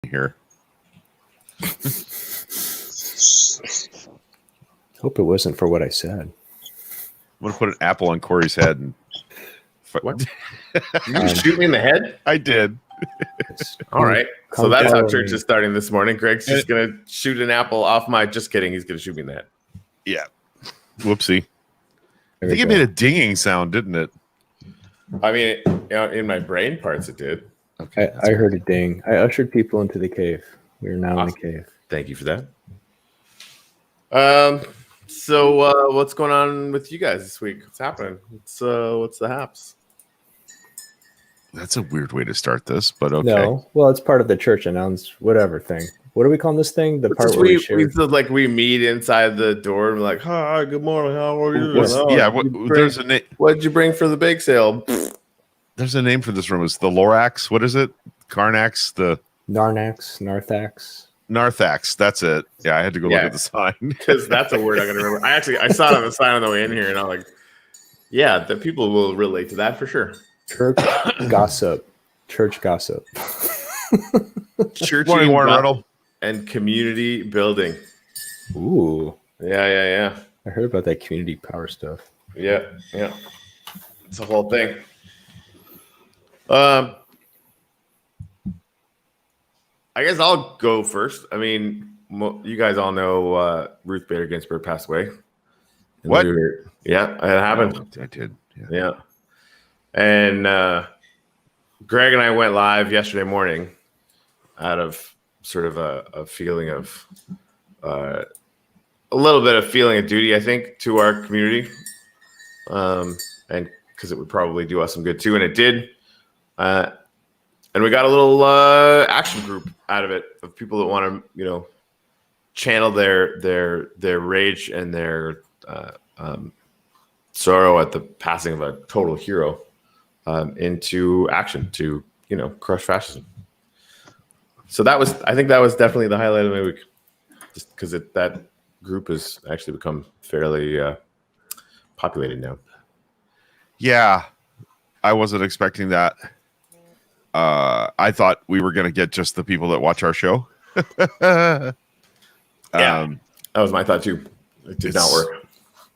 here. Hope it wasn't for what I said. I'm gonna put an apple on Corey's head. And what? You just shoot me in the head? I did. All right. So that's how church is starting this morning. Greg's just gonna shoot an apple off my. Just kidding. He's gonna shoot me in the head. Yeah. Whoopsie. I think it made a dinging sound, didn't it? I mean, in my brain parts, it did. Okay. I heard a ding. I ushered people into the cave. We are now in the cave. Thank you for that. So what's going on with you guys this week? What's happening? What's the haps? That's a weird way to start this, but okay. No, well, it's part of the church announce whatever thing. What are we calling this thing? The part where we meet inside the door and we're like, hi, good morning, how are you? There's a name. What did you bring for the bake sale? There's a name for this room. It's the Lorax. What is it? Carnax? The Narthax. That's it. Yeah, I had to go look at the sign because that's a word I'm gonna remember. I saw it on the sign on the way in here, and I'm like, yeah, the people will relate to that for sure. Church gossip. Church Morning, Warren Riddle. And community building. Ooh. Yeah. I heard about that community power stuff. Yeah. It's a whole thing. I guess I'll go first. I mean, you guys all know Ruth Bader Ginsburg passed away. What? Yeah, it happened. I did. Yeah. And Greg and I went live yesterday morning out of sort of a feeling of a little bit of feeling of duty, I think, to our community. And because it would probably do us some good too. And it did. And we got a little action group out of it of people that want to, channel their rage and their sorrow at the passing of a total hero into action to, crush fascism. So I think that was definitely the highlight of my week, just because that group has actually become fairly populated now. Yeah, I wasn't expecting that. I thought we were going to get just the people that watch our show. That was my thought too. It did not work.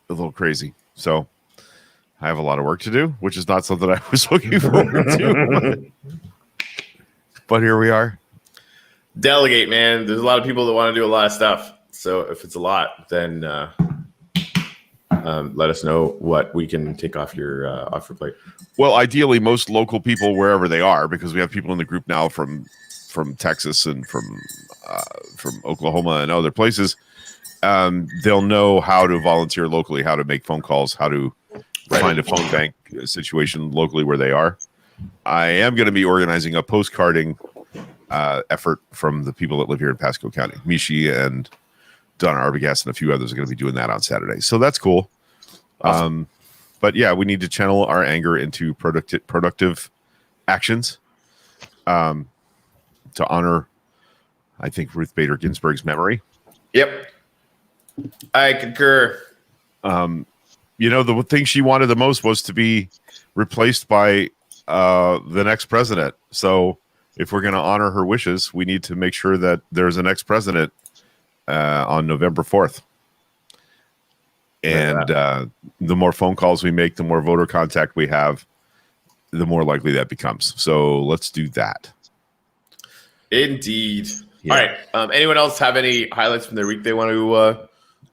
A little crazy. So I have a lot of work to do, which is not something I was looking forward to. But here we are. Delegate, man. There's a lot of people that want to do a lot of stuff. So if it's a lot, then let us know what we can take off your plate. Well, ideally, most local people, wherever they are, because we have people in the group now from Texas and from Oklahoma and other places, they'll know how to volunteer locally, how to make phone calls, how to find a phone bank situation locally where they are. I am going to be organizing a postcarding effort from the people that live here in Pasco County. Mishi and Donna Arbogast and a few others are going to be doing that on Saturday. So that's cool. Awesome. But yeah, we need to channel our anger into productive actions to honor, I think, Ruth Bader Ginsburg's memory. Yep. I concur. The thing she wanted the most was to be replaced by the next president. So if we're going to honor her wishes, we need to make sure that there's a next president on November 4th. And the more phone calls we make, the more voter contact we have, the more likely that becomes. So let's do that. Indeed. Yeah. All right. Anyone else have any highlights from their week they want to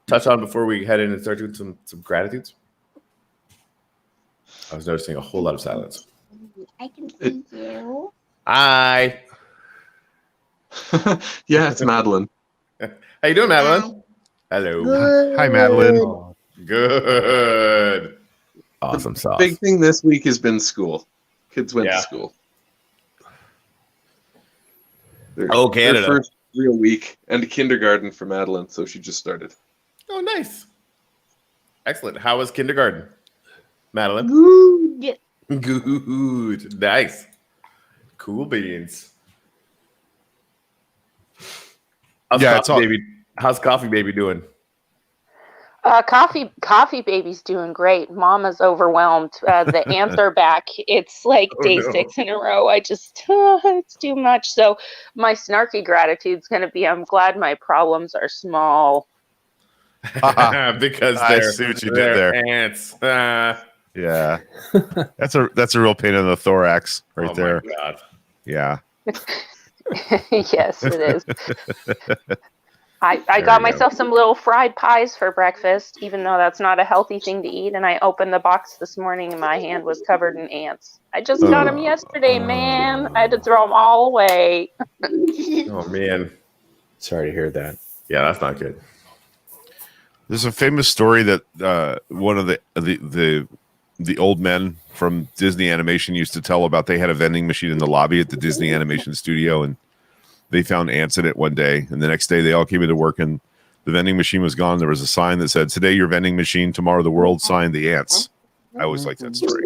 touch on before we head in and start doing some gratitudes? I was noticing a whole lot of silence. I can see you. Hi. Yeah, it's Madeline. How you doing, Madeline? Hello. Good. Hi, Madeline. Good. Awesome sauce. Big thing this week has been school. Kids went to school. Canada. Their first real week and kindergarten for Madeline, so she just started. Oh, nice. Excellent. How was kindergarten, Madeline? Good. Nice. Cool beans. How's Coffee Baby doing? Coffee baby's doing great. Mama's overwhelmed. The ants are back. It's like Oh, day no. 6 in a row. I just it's too much. So my snarky gratitude's gonna be I'm glad my problems are small. Because I they're, see what you did they're there. ants. Yeah, that's a real pain in the thorax right oh there. My God. Yeah. Yes, it is. I There got you go. myself some little fried pies for breakfast, even though that's not a healthy thing to eat. And I opened the box this morning and my hand was covered in ants. I just got them yesterday, man. I had to throw them all away. Oh man. Sorry to hear that. Yeah, that's not good. There's a famous story that one of the old men from Disney Animation used to tell about. They had a vending machine in the lobby at the Disney Animation studio, and they found ants in it one day. And the next day, they all came into work, and the vending machine was gone. There was a sign that said, "Today, your vending machine. Tomorrow, the world." Signed, the ants. I always like that story.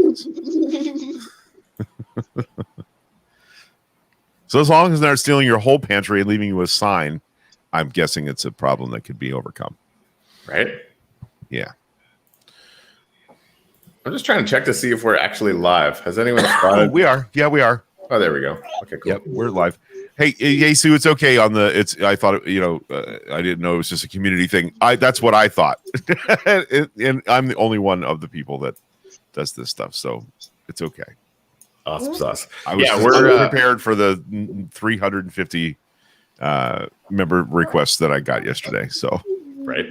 So as long as they're not stealing your whole pantry and leaving you a sign, I'm guessing it's a problem that could be overcome. Right? Yeah. I'm just trying to check to see if we're actually live. Has anyone Oh, spotted? we are. Yeah, we are. Oh, there we go. Okay, cool. Yep, we're live. Hey, Sue, it's okay on the. It's. I thought I didn't know it was just a community thing. That's what I thought, and I'm the only one of the people that does this stuff, so it's okay. Awesome sauce. I was we're unprepared for the 350 member requests that I got yesterday. So right.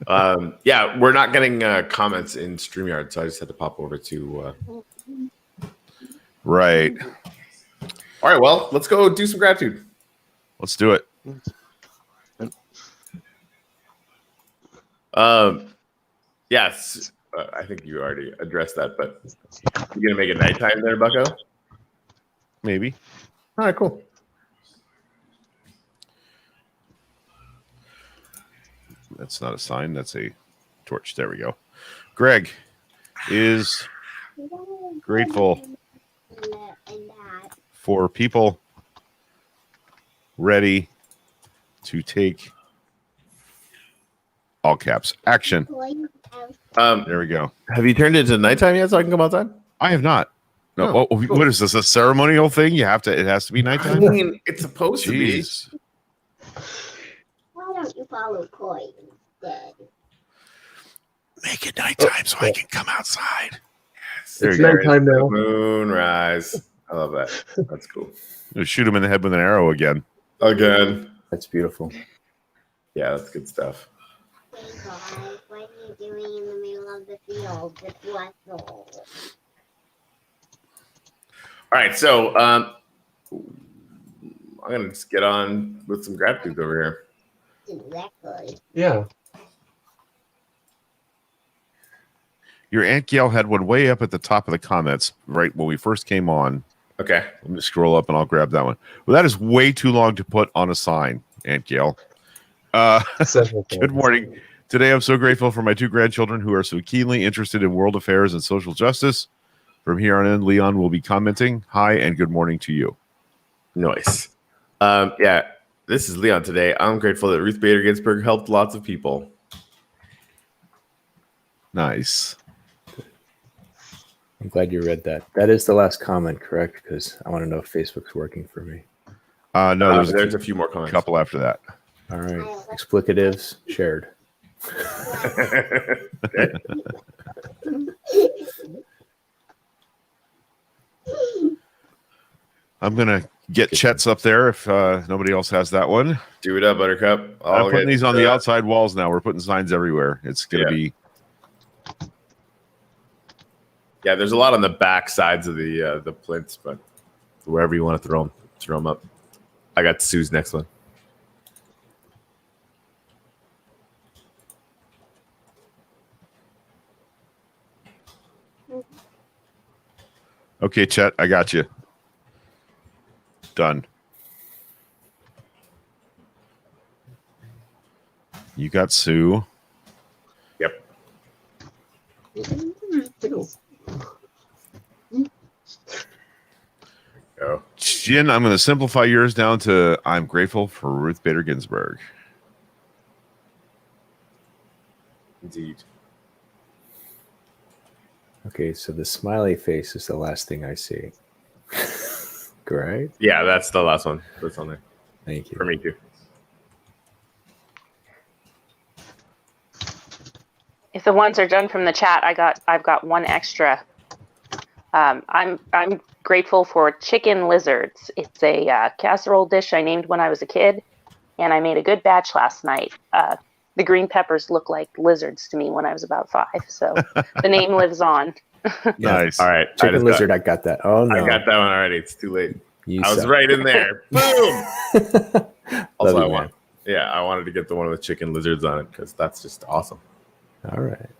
We're not getting comments in StreamYard, so I just had to pop over to. right, All right, well, let's go do some gratitude. let's do it. Yes, I think you already addressed that, but you gonna make it nighttime there, Bucko? Maybe. All right, cool. That's not a sign. That's a torch. There we go. Greg is grateful for people ready to take all caps action. There we go. Have you turned it to nighttime yet, so I can come outside? I have not. No. Oh, cool. What is this? A ceremonial thing? You have to. It has to be I nighttime. mean, it's supposed to be. Jeez. Why don't you follow Coy instead? Make it nighttime so I can come outside. There It's you go. nighttime now. Moonrise. I love that. That's cool. Shoot him in the head with an arrow again. Again. That's beautiful. Yeah, that's good stuff. Hey guys, what are you doing in the middle of the field with Russell? All right, so I'm gonna just get on with some gratitude over here. Exactly. Yeah. Your Aunt Gail had one way up at the top of the comments right when we first came on. Okay. Let me scroll up and I'll grab that one. Well, that is way too long to put on a sign, Aunt Gail. Good morning. Today, I'm so grateful for my 2 grandchildren who are so keenly interested in world affairs and social justice. From here on in, Leon will be commenting. Hi, and good morning to you. Nice. This is Leon today. I'm grateful that Ruth Bader Ginsburg helped lots of people. Nice. I'm glad you read that. That is the last comment, correct? Because I want to know if Facebook's working for me. No, There's a few more comments. couple after that. All right. Explicatives shared. I'm going to get Chet's up there if nobody else has that one. Do it up, Buttercup. I'm putting these on the outside walls now. We're putting signs everywhere. It's going to be... Yeah, there's a lot on the back sides of the plinths, but wherever you want to throw them up. I got Sue's next one. Okay, Chet, I got you. Done. You got Sue. Yep. Go. Jen, I'm going to simplify yours down to I'm grateful for Ruth Bader Ginsburg. Indeed. Okay, so the smiley face is the last thing I see. Correct? Yeah, that's the last one that's on there Thank you. for me too. If the ones are done from the chat, I've got one extra. I'm grateful for chicken lizards. It's a casserole dish I named when I was a kid, and I made a good batch last night. The green peppers look like lizards to me when I was about 5, so the name lives on. Nice. All right. Chicken lizard, I got that. Oh no. I got that one already. It's too late. You I was suck. right in there. Boom. Love Also, you, I man. want. Yeah, I wanted to get the one with chicken lizards on it because that's just awesome. All right.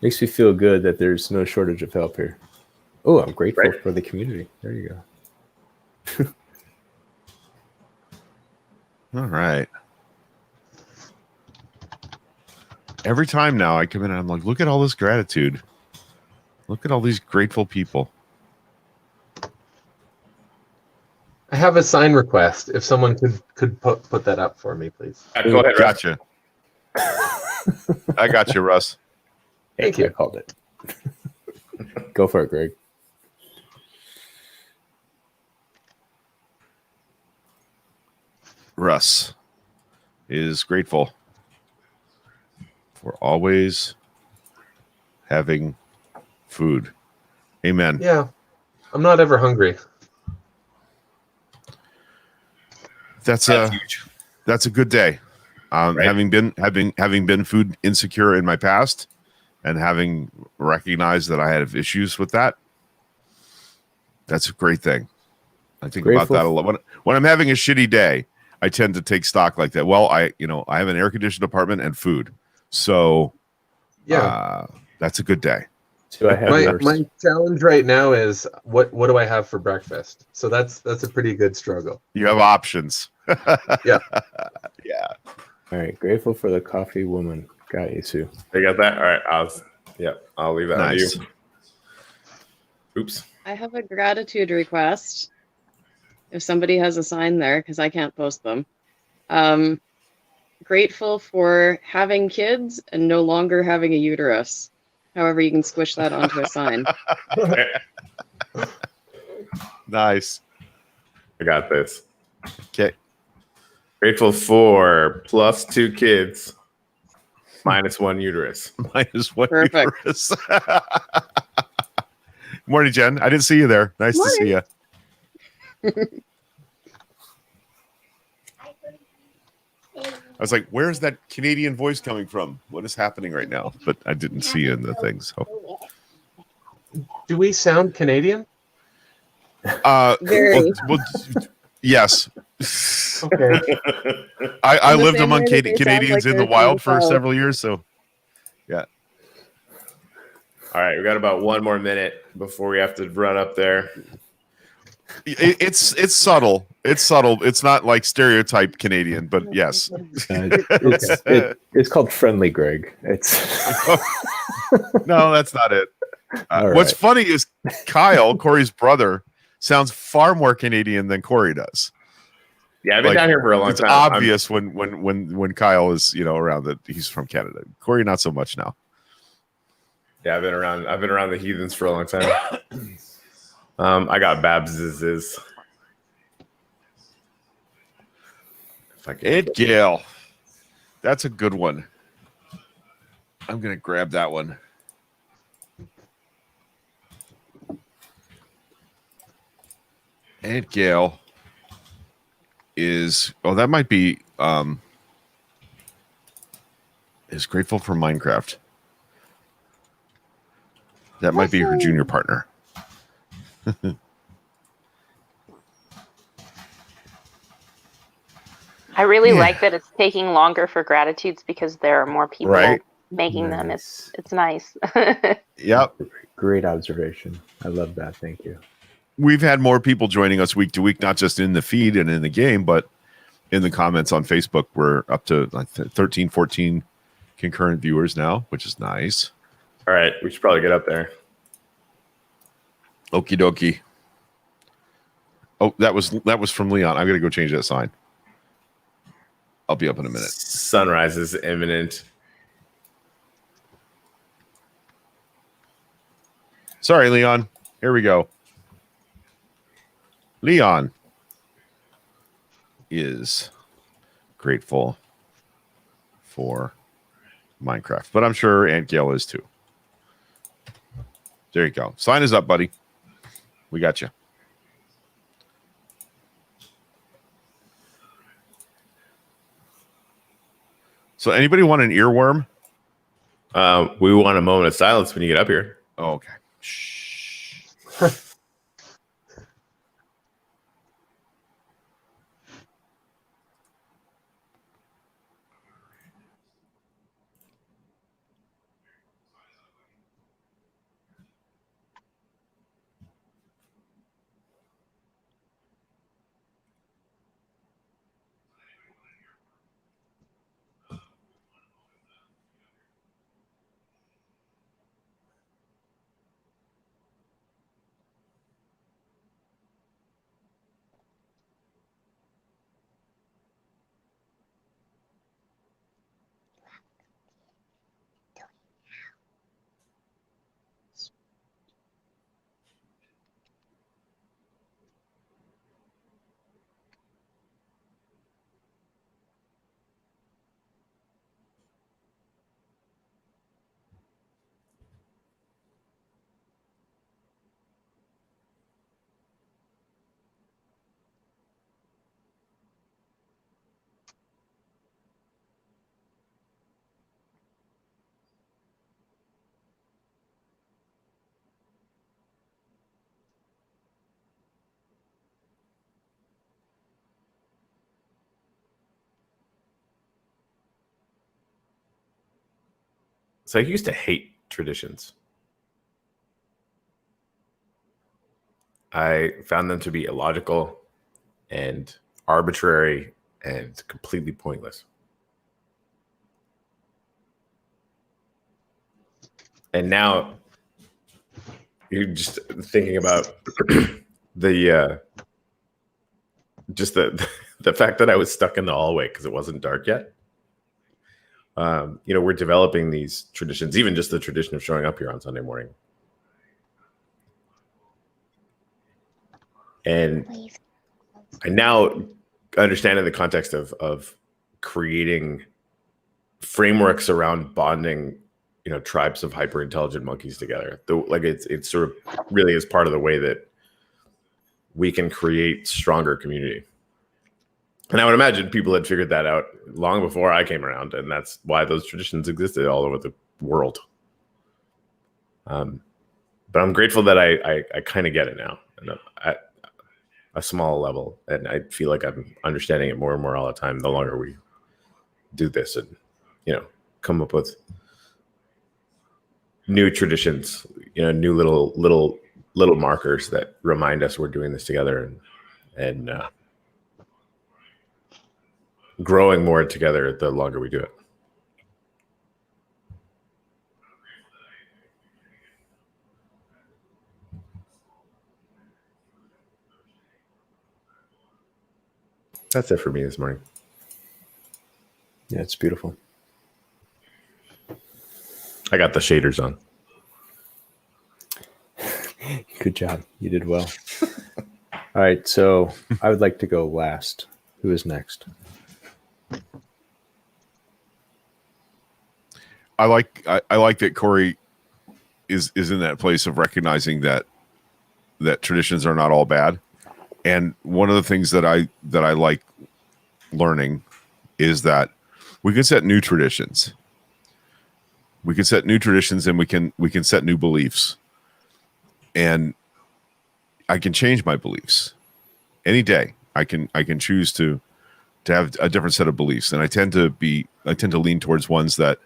Makes me feel good that there's no shortage of help here. Oh, I'm grateful Right. for the community. There you go. All right. Every time now I come in and I'm like, look at all this gratitude. Look at all these grateful people. I have a sign request. If someone could put that up for me, please. Go ahead, Russ. Gotcha. I got you, Russ. Thank you. I called it. Go for it, Greg. Russ is grateful for always having food. Amen. Yeah, I'm not ever hungry. That's huge. a good day. Right. Having been food insecure in my past, and having recognized that I had issues with that, that's a great thing. I think Grateful. about that a lot. When I'm having a shitty day, I tend to take stock like that. Well, I have an air conditioned apartment and food, so Yeah. that's a good day. Do I have yours? My challenge right now is what do I have for breakfast? So that's a pretty good struggle. You have options. Yeah. Yeah. All right. Grateful for the coffee woman. Got you, Sue. You got that? All right. I'll leave that Nice. on you. Oops. I have a gratitude request. If somebody has a sign there, because I can't post them. Grateful for having kids and no longer having a uterus. However, you can squish that onto a sign. Nice. I got this. Okay. Grateful for +2 kids, -1 uterus. Minus one Perfect. uterus. Morning, Jen. I didn't see you there. Nice to see you. I was like, where's that Canadian voice coming from? What is happening right now? But I didn't see you in the thing. So, Do we sound Canadian? Very. yes. Okay. I In the lived same among way that they sound Canadians like in the they're wild from for the South. several years. So, All right, we got about 1 more minute before we have to run up there. it's subtle. It's subtle. It's not like stereotype Canadian, but yes. It's called friendly, Greg. It's No, that's not it. All What's right. funny is Kyle, Corey's brother, sounds far more Canadian than Corey does. Yeah, I've been Like, down here for a long It's time. obvious when Kyle is around that he's from Canada. Corey, not so much now. I've been around the heathens for a long time. I got Babs's. Ed Gale, that's a good one. I'm gonna grab that one. Ed Gale is that might be is grateful for Minecraft. That might be her junior partner. I really Yeah. like that it's taking longer for gratitudes because there are more people Right. making them. Nice. It's nice. Yep. Great observation. I love that. Thank you. We've had more people joining us week to week, not just in the feed and in the game, but in the comments on Facebook. We're up to like 13, 14 concurrent viewers now, which is nice. All right, we should probably get up there. Okie dokie. Oh, that was from Leon. I'm gonna go change that sign. I'll be up in a minute. Sunrise is imminent. Sorry, Leon. Here we go. Leon is grateful for Minecraft, but I'm sure Aunt Gail is too. There you go. Sign is up, buddy. We got you. So, anybody want an earworm? We want a moment of silence when you get up here. Oh, okay. Shh. So I used to hate traditions. I found them to be illogical and arbitrary and completely pointless. And now you're just thinking about the fact that I was stuck in the hallway because it wasn't dark yet. We're developing these traditions, even just the tradition of showing up here on Sunday morning. And I now understand in the context of creating frameworks around bonding, tribes of hyper intelligent monkeys together. It's sort of really is part of the way that we can create stronger community. And I would imagine people had figured that out long before I came around, and that's why those traditions existed all over the world. But I'm grateful that I kind of get it now, and at a small level, and I feel like I'm understanding it more and more all the time. The longer we do this, and come up with new traditions, new little markers that remind us we're doing this together, and growing more together the longer we do it. That's it for me this morning. Yeah, it's beautiful. I got the shaders on. Good job. You did well. All right, so I would like to go last. Who is next? I like that Corey is in that place of recognizing that traditions are not all bad. And one of the things that I like learning is that we can set new traditions. We can set new traditions, and we can set new beliefs. And I can change my beliefs any day. I can choose to have a different set of beliefs, and I tend to lean towards ones that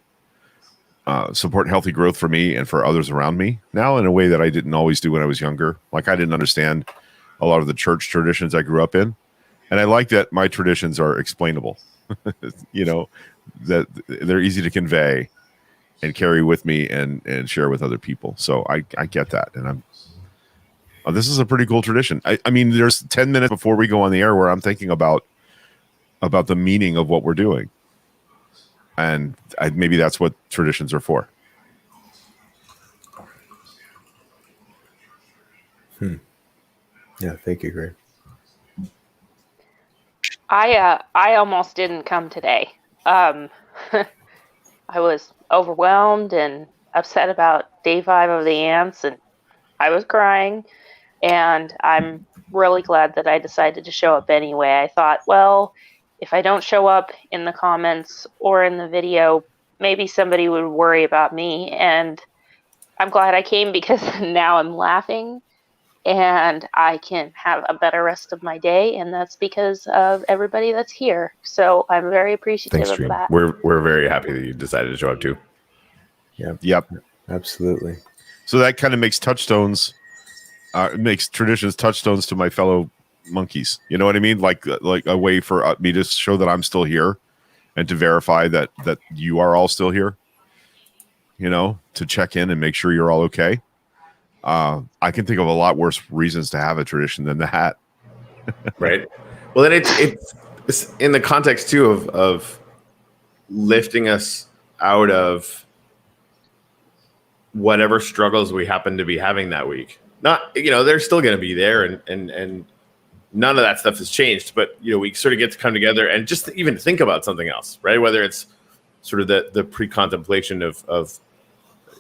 support healthy growth for me and for others around me now in a way that I didn't always do when I was younger. Like I didn't understand a lot of the church traditions I grew up in. And I like that my traditions are explainable, that they're easy to convey and carry with me and share with other people. So I get that. And this is a pretty cool tradition. I mean, there's 10 minutes before we go on the air where I'm thinking about about the meaning of what we're doing. And maybe that's what traditions are for. Yeah, thank you, Greg. I almost didn't come today. I was overwhelmed and upset about day 5 of the ants, and I was crying. And I'm really glad that I decided to show up anyway. I thought, well, if I don't show up in the comments or in the video, maybe somebody would worry about me. And I'm glad I came because now I'm laughing and I can have a better rest of my day. And that's because of everybody that's here. So I'm very appreciative Thanks, of Dream. that. We're very happy that you decided to show up too. Yep. Absolutely. So that kind of makes touchstones, makes traditions touchstones to my fellow monkeys. You know what I mean? Like a way for me to show that I'm still here, and to verify that you are all still here. You know, to check in and make sure you're all okay. I can think of a lot worse reasons to have a tradition than that. Right. Well, then it's in the context too of lifting us out of whatever struggles we happen to be having that week. Not, they're still going to be there, and none of that stuff has changed. But we sort of get to come together and just even think about something else, right? Whether it's sort of the pre-contemplation of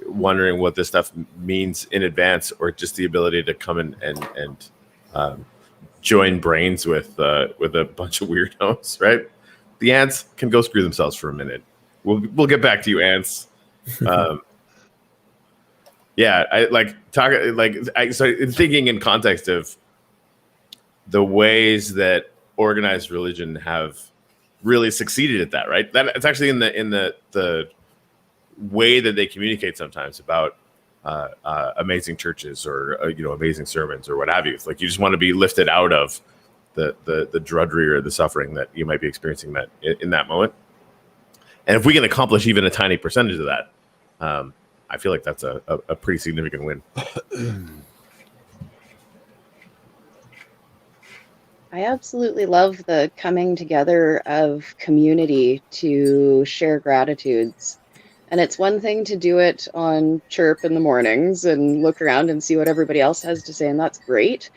wondering what this stuff means in advance, or just the ability to come and join brains with a bunch of weirdos, right? The ants can go screw themselves for a minute. We'll get back to you, ants. Yeah, I started thinking in context of the ways that organized religion have really succeeded at that, right? That it's actually in the way that they communicate sometimes about amazing churches or amazing sermons or what have you. It's like you just want to be lifted out of the drudgery or the suffering that you might be experiencing that in that moment. And if we can accomplish even a tiny percentage of that, I feel like that's a pretty significant win. I absolutely love the coming together of community to share gratitudes. And it's one thing to do it on Chirp in the mornings and look around and see what everybody else has to say, and that's great.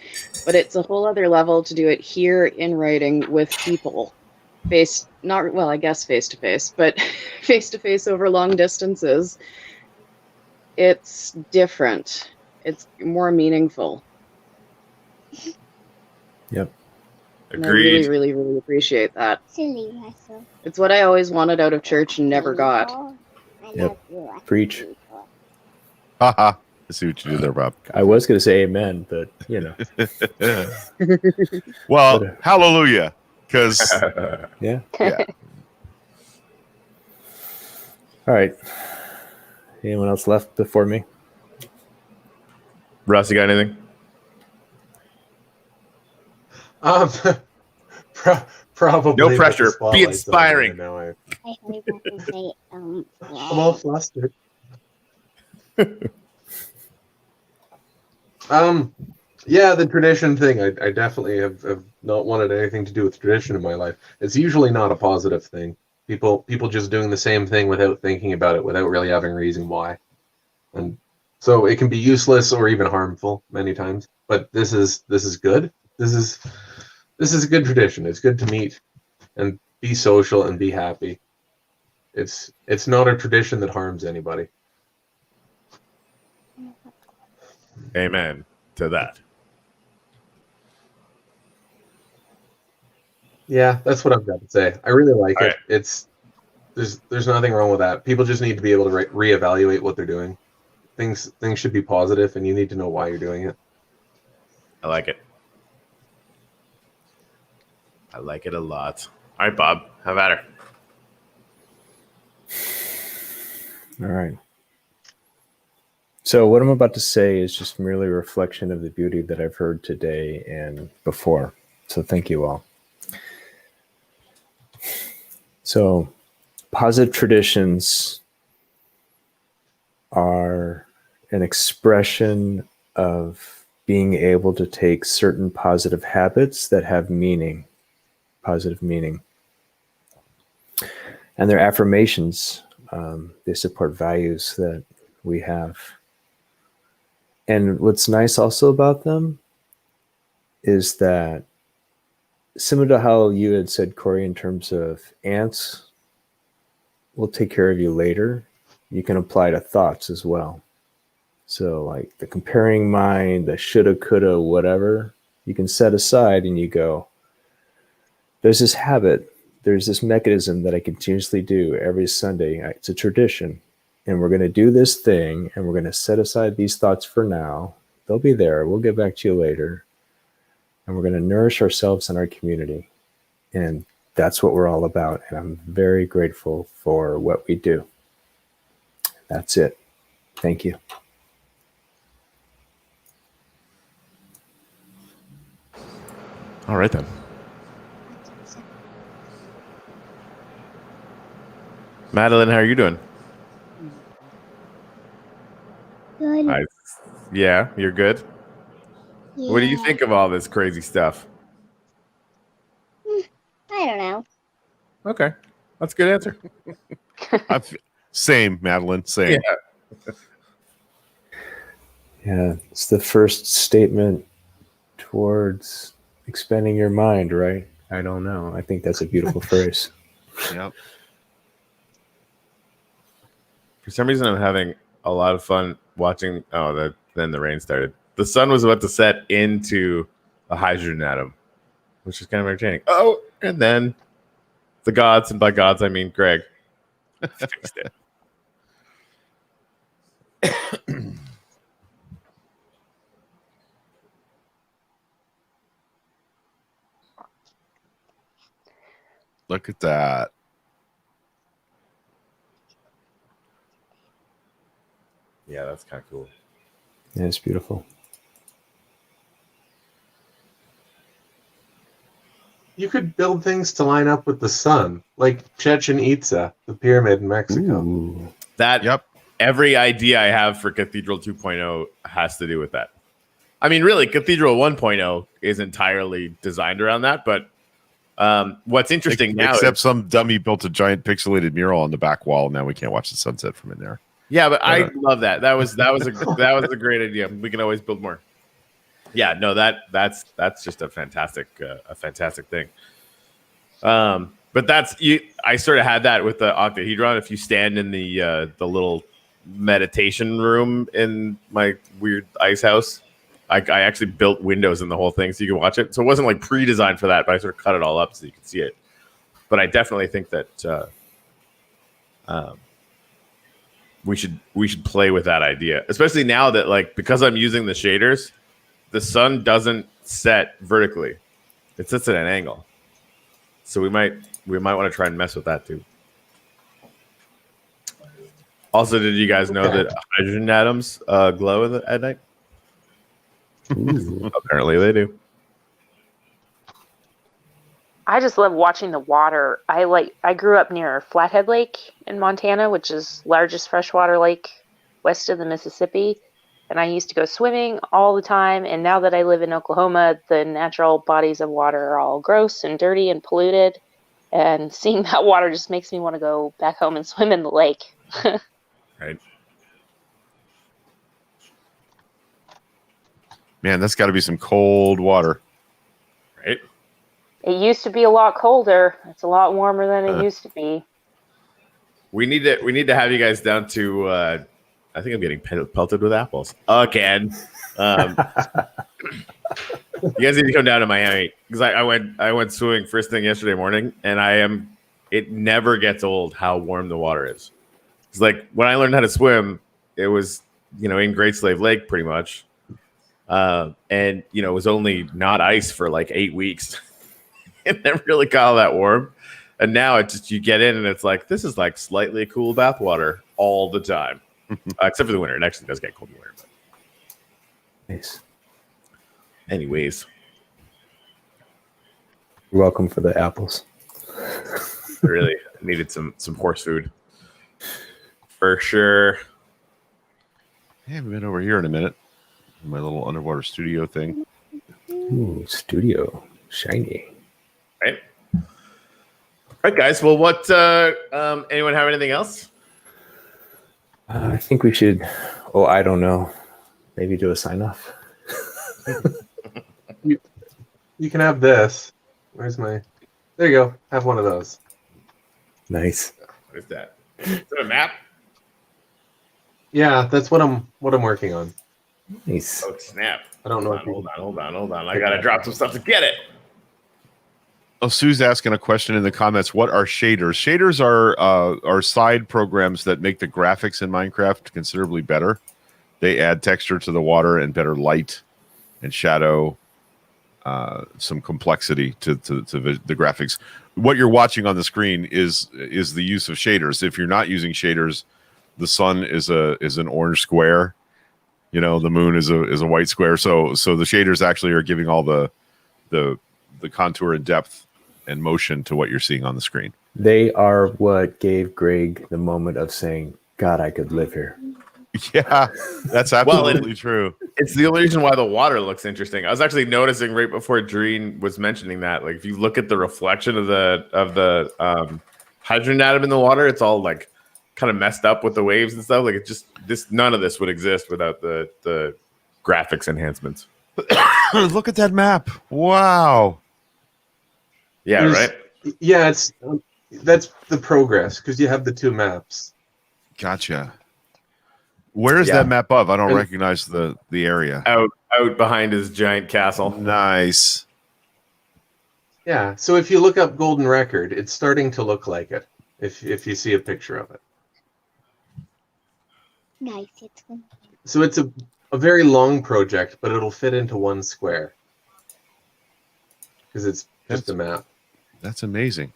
But it's a whole other level to do it here in writing with people. Face to face, but face to face over long distances. It's different. It's more meaningful. Yep. And I Agreed. really, really, really appreciate that. Silly Russell. It's what I always wanted out of church and never got. I Yep. love you, Russell. Preach. Haha. I see what you did there, Bob. I was going to say amen, but Well, hallelujah. Because yeah. yeah. All right. Anyone else left before me? Russ, you got anything? Probably. No but pressure. the Be spotlight's on me inspiring. and now I hope I can say I'm all flustered. Yeah, the tradition thing. I definitely have not wanted anything to do with tradition in my life. It's usually not a positive thing. People just doing the same thing without thinking about it, without really having a reason why. And so it can be useless or even harmful many times. But this is good. This is a good tradition. It's good to meet and be social and be happy. It's not a tradition that harms anybody. Amen to that. Yeah, that's what I've got to say. I really like All it. right. It's there's nothing wrong with that. People just need to be able to reevaluate what they're doing. Things should be positive, and you need to know why you're doing it. I like it. I like it a lot. All right, Bob, have at her. All right. So what I'm about to say is just merely a reflection of the beauty that I've heard today and before. So thank you all. So positive traditions are an expression of being able to take certain positive habits that have meaning, positive meaning, and their affirmations. They support values that we have. And what's nice also about them is that, similar to how you had said, Corey, in terms of ants will take care of you later, you can apply to thoughts as well. So like the comparing mind, the shoulda, coulda, whatever, you can set aside and you go, there's this habit, there's this mechanism that I continuously do every Sunday. It's a tradition. And we're going to do this thing, and we're going to set aside these thoughts for now. They'll be there. We'll get back to you later. And we're going to nourish ourselves and our community. And that's what we're all about. And I'm very grateful for what we do. That's it. Thank you. All right, then. Madeline, how are you doing? Good. Yeah, you're good. What do you Yeah. think of all this crazy stuff? I don't know. Okay, that's a good answer. Same, Madeline. Same. Yeah, it's the first statement towards expanding your mind, right? I don't know. I think that's a beautiful phrase. Yep. For some reason, I'm having a lot of fun watching. Oh, then the rain started. The sun was about to set into a hydrogen atom, which is kind of entertaining. Oh, and then the gods, and by gods I mean Greg, fixed it. Look at that. Yeah, that's kind of cool. Yeah, it's beautiful. You could build things to line up with the sun, like Chichen Itza, the pyramid in Mexico. Ooh. That Yep. every idea I have for Cathedral 2.0 has to do with that. I mean, really, Cathedral 1.0 is entirely designed around that. But what's interesting now, Except some dummy built a giant pixelated mural on the back wall. Now we can't watch the sunset from in there. yeah, but I love that. That was a great idea. We can always build more. Yeah, no, that's just a fantastic thing. But that's you. I sort of had that with the octahedron. If you stand in the little meditation room in my weird ice house, I actually built windows in the whole thing so you can watch it. So it wasn't like pre-designed for that, but I sort of cut it all up so you could see it. But I definitely think that we should play with that idea, especially now that, like, because I'm using the shaders, the sun doesn't set vertically; it sits at an angle. So we might want to try and mess with that too. Also, did you guys know that hydrogen atoms glow at night? Ooh. Apparently, they do. I just love watching the water. I grew up near Flathead Lake in Montana, which is largest freshwater lake west of the Mississippi. And I used to go swimming all the time. And now that I live in Oklahoma, the natural bodies of water are all gross and dirty and polluted. And seeing that water just makes me want to go back home and swim in the lake. Right. Man, that's got to be some cold water. Right. It used to be a lot colder. It's a lot warmer than it used to be. We need to have you guys down to. I think I'm getting pelted with apples again. You guys need to come down to Miami because I went swimming first thing yesterday morning, and it never gets old how warm the water is. It's like when I learned how to swim, it was in Great Slave Lake pretty much, and it was only not ice for like 8 weeks. It never really got all that warm. And now it just, you get in and it's like, this is like slightly cool bath water all the time. Except for the winter. It actually does get cold in the winter. But Nice. anyways, You're welcome for the apples. I really needed some horse food. For sure. I haven't been over here in a minute. My little underwater studio thing. Ooh, studio. Shiny. Right? right, guys. Well, what? Anyone have anything else? I think we should. Oh, I don't know. Maybe do a sign off. You can have this. Where's my? There you go. Have one of those. Nice. What is that? Is that a map? Yeah, that's what I'm working on. Nice. Oh snap! I don't know. Hold on. I gotta drop some stuff to get it. Oh, Sue's asking a question in the comments. What are shaders? Shaders are side programs that make the graphics in Minecraft considerably better. They add texture to the water and better light and shadow, some complexity to the graphics. What you're watching on the screen is the use of shaders. If you're not using shaders, the sun is an orange square. You know, the moon is a white square. So the shaders actually are giving all the contour and depth and motion to what you're seeing on the screen. They are what gave Greg the moment of saying, God, I could live here. Yeah, that's absolutely true. It's the only reason why the water looks interesting. I was actually noticing right before Dreen was mentioning that, like if you look at the reflection of the hydrogen atom in the water, it's all like kind of messed up with the waves and stuff. Like it just none of this would exist without the graphics enhancements. Look at that map. Wow. Yeah, There's- right. Yeah, that's the progress because you have the two maps. Gotcha. Where is Yeah. that map of? I don't And- recognize the area. Out behind his giant castle. Nice. Yeah, so if you look up Golden Record, it's starting to look like it. If you see a picture of it, Nice. It's fun. so it's a very long project, but it'll fit into one square because it's just a map. That's amazing.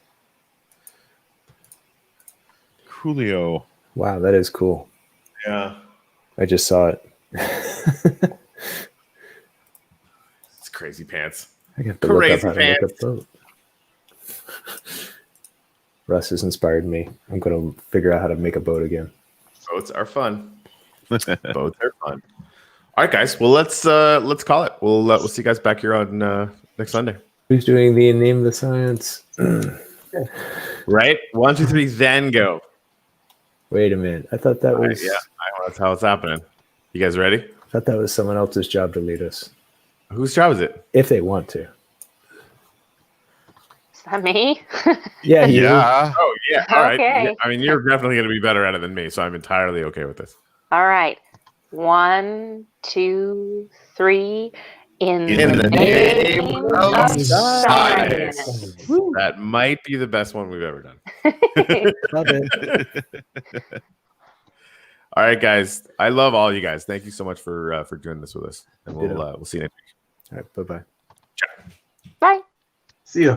Coolio. Wow, that is cool. Yeah, I just saw it. it's crazy pants. I have to look up Crazy how to make a pants. boat. Russ has inspired me. I'm going to figure out how to make a boat again. Boats are fun. Boats are fun. All right, guys. Well, let's call it. We'll see you guys back here on next Sunday. Who's doing the name the science? Right? 1, 2, 3, then go. Wait a minute. I thought that All right, was yeah, I know that's how it's happening. You guys ready? I thought that was someone else's job to lead us. Whose job is it? If they want to. Is that me? Yeah, you. Yeah. Oh yeah. All right. Okay. Yeah, I mean, you're definitely going to be better at it than me, so I'm entirely okay with this. All right. 1, 2, 3. In In the the name name of of science. science. That might be the best one we've ever done. Love it. All right, guys. I love all you guys. Thank you so much for doing this with us, and we'll see you next week. All right, bye-bye. Bye. See ya.